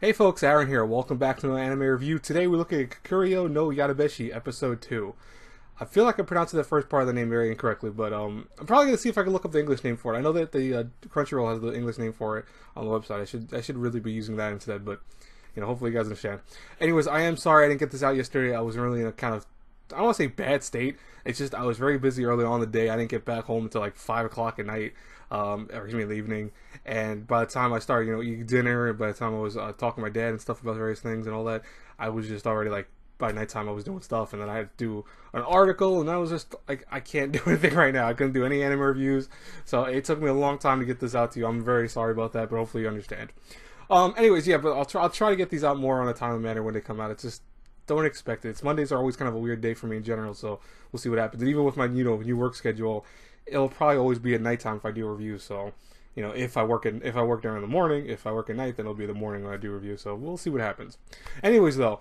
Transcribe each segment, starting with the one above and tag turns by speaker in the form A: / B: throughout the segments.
A: Hey folks, Aaron here. Welcome back to my anime review. Today we're looking at Kakuriyo no Yadomeshi, episode 2. I feel like I'm pronouncing the first part of the name very incorrectly, but I'm probably going to see if I can look up the English name for it. I know that the Crunchyroll has the English name for it on the website. I should really be using that instead, but hopefully you guys understand. Anyways, I am sorry I didn't get this out yesterday. I was really in a kind of, I don't want to say bad state. It's just I was very busy early on in the day. I didn't get back home until like 5 o'clock at night, or excuse me, in the evening. And by the time I started, eating dinner, and by the time I was talking to my dad and stuff about various things and all that, I was just already like, by nighttime I was doing stuff, and then I had to do an article, and I was just like, I can't do anything right now. I couldn't do any anime reviews, so it took me a long time to get this out to you. I'm very sorry about that, but hopefully you understand. Anyways, yeah, but I'll try to get these out more on a timely manner when they come out. It's just, don't expect it. Mondays are always kind of a weird day for me in general, so we'll see what happens. And even with my new work schedule, it'll probably always be at nighttime if I do reviews. So if I work during the morning, if I work at night, then it'll be the morning when I do review. So we'll see what happens. Anyways, though,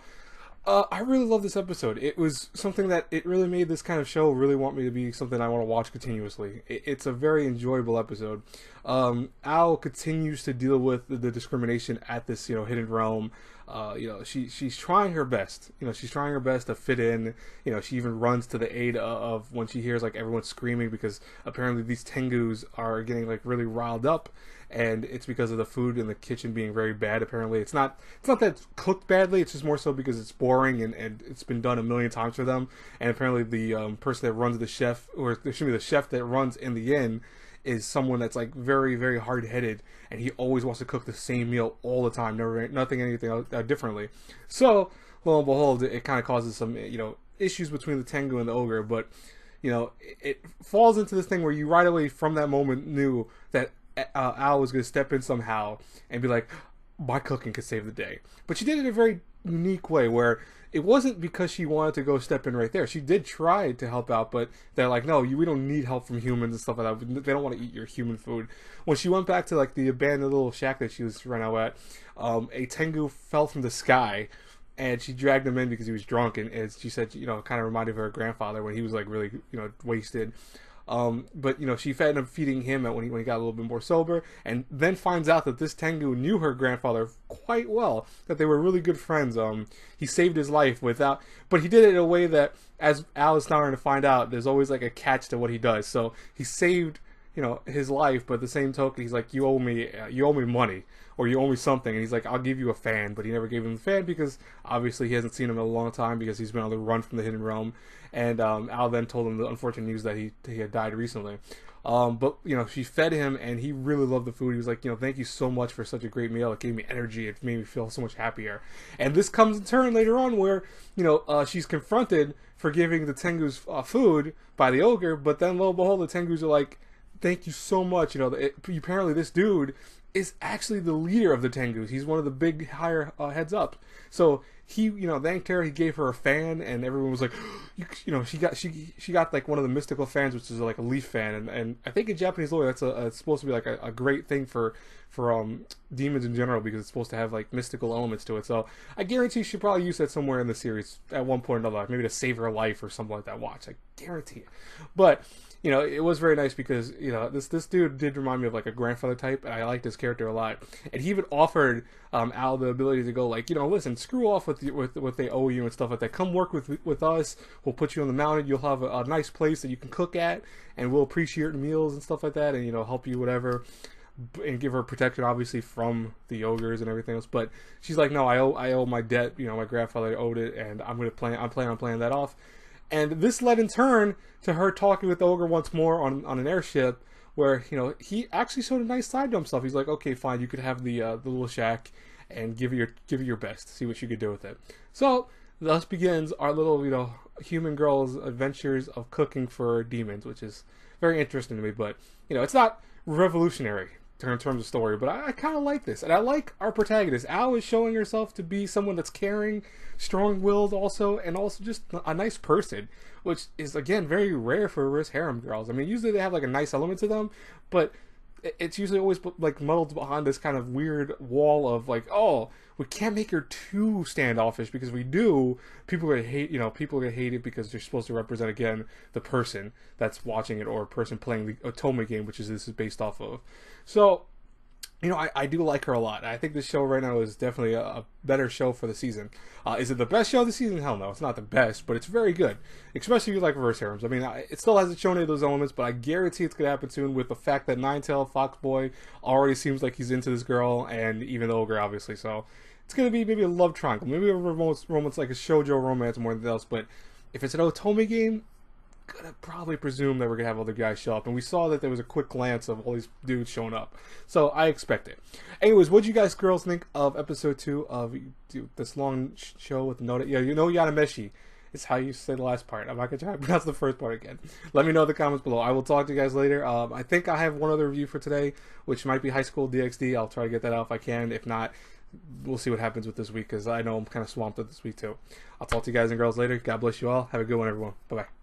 A: I really love this episode. It was something that it really made this kind of show really want me to be something I want to watch continuously. It's a very enjoyable episode. Ao continues to deal with the discrimination at this hidden realm. She's trying her best. She's trying her best to fit in. She even runs to the aid of when she hears like everyone screaming because apparently these tengus are getting like really riled up, and it's because of the food in the kitchen being very bad. Apparently, it's not that it's cooked badly. It's just more so because it's boring and it's been done a million times for them. And apparently, the person that runs the chef, or there should be the chef that runs in the inn, is someone that's like very, very hard-headed, and he always wants to cook the same meal all the time, anything differently. So lo and behold, it kind of causes some issues between the Tengu and the ogre. But it falls into this thing where you right away from that moment knew that Al was going to step in somehow and be like, my cooking could save the day. But she did it in a very unique way where it wasn't because she wanted to go step in right there. She did try to help out, but they're like, no, we don't need help from humans and stuff like that. They don't want to eat your human food. When she went back to like the abandoned little shack that she was right now at, a Tengu fell from the sky, and she dragged him in because he was drunk, and as she said, kind of reminded of her grandfather when he was like really, wasted. But she ended up feeding him when he got a little bit more sober, and then finds out that this Tengu knew her grandfather quite well, that they were really good friends. He saved his life but he did it in a way that, as Al is starting to find out, there's always like a catch to what he does. So he saved his life, but at the same token, he's like, you owe me money, or you owe me something. And he's like, I'll give you a fan, but he never gave him the fan because obviously he hasn't seen him in a long time because he's been on the run from the hidden realm. And Al then told him the unfortunate news that he had died recently. But she fed him, and he really loved the food. He was like, thank you so much for such a great meal. It gave me energy. It made me feel so much happier. And this comes in turn later on where she's confronted for giving the Tengu's food by the ogre, but then lo and behold, the Tengus are like, thank you so much. Apparently this dude is actually the leader of the Tengus. He's one of the big higher heads up. So he, thanked her. He gave her a fan, and everyone was like, she got like one of the mystical fans, which is like a leaf fan, and I think in Japanese lore that's it's supposed to be like a great thing for demons in general because it's supposed to have like mystical elements to it. So I guarantee she probably used that somewhere in the series at one point or another, maybe to save her life or something like that. Watch, I guarantee it. But it was very nice because, this dude did remind me of like a grandfather type, and I liked his character a lot. And he even offered Al the ability to go like, listen, screw off with what they owe you and stuff like that. Come work with us. We'll put you on the mountain. You'll have a nice place that you can cook at, and we'll appreciate your meals and stuff like that, and help you whatever, and give her protection obviously from the ogres and everything else. But she's like, no, I owe my debt. My grandfather owed it, and I'm planning on paying that off. And this led in turn to her talking with the ogre once more on an airship, where he actually showed a nice side to himself. He's like, okay, fine, you could have the little shack, and give it your best, see what you could do with it. So thus begins our little human girl's adventures of cooking for demons, which is very interesting to me. But it's not revolutionary in terms of story, but I kind of like this, and I like our protagonist. Al is showing herself to be someone that's caring, strong-willed also, and also just a nice person, which is again very rare for Riz harem girls. I mean, usually they have like a nice element to them, but it's usually always like muddled behind this kind of weird wall of like, oh, we can't make her too standoffish, because if we do, people are gonna hate, people are gonna hate it because they're supposed to represent again the person that's watching it, or a person playing the Otome game, which this is based off of. So you know, I do like her a lot. I think this show right now is definitely a better show for the season. Is it the best show of the season? Hell no, it's not the best, but it's very good. Especially if you like reverse harems. I mean, it still hasn't shown any of those elements, but I guarantee it's going to happen soon with the fact that Ninetail Foxboy already seems like he's into this girl, and even the ogre, obviously. So it's going to be maybe a love triangle. Maybe a romance like a shoujo romance more than else, but if it's an Otome game, gonna probably presume that we're gonna have other guys show up, and we saw that there was a quick glance of all these dudes showing up, so I expect it. Anyways, what do you guys girls think of episode 2 of this long show with no, yeah, you know, Yadomeshi is how you say the last part. I'm not gonna try to pronounce the first part again. Let me know in the comments below. I will talk to you guys later. I think I have one other review for today, which might be High School DxD. I'll try to get that out if I can. If not, we'll see what happens with this week, because I know I'm kind of swamped with this week too. I'll talk to you guys and girls later. God bless you all. Have a good one, everyone. Bye bye.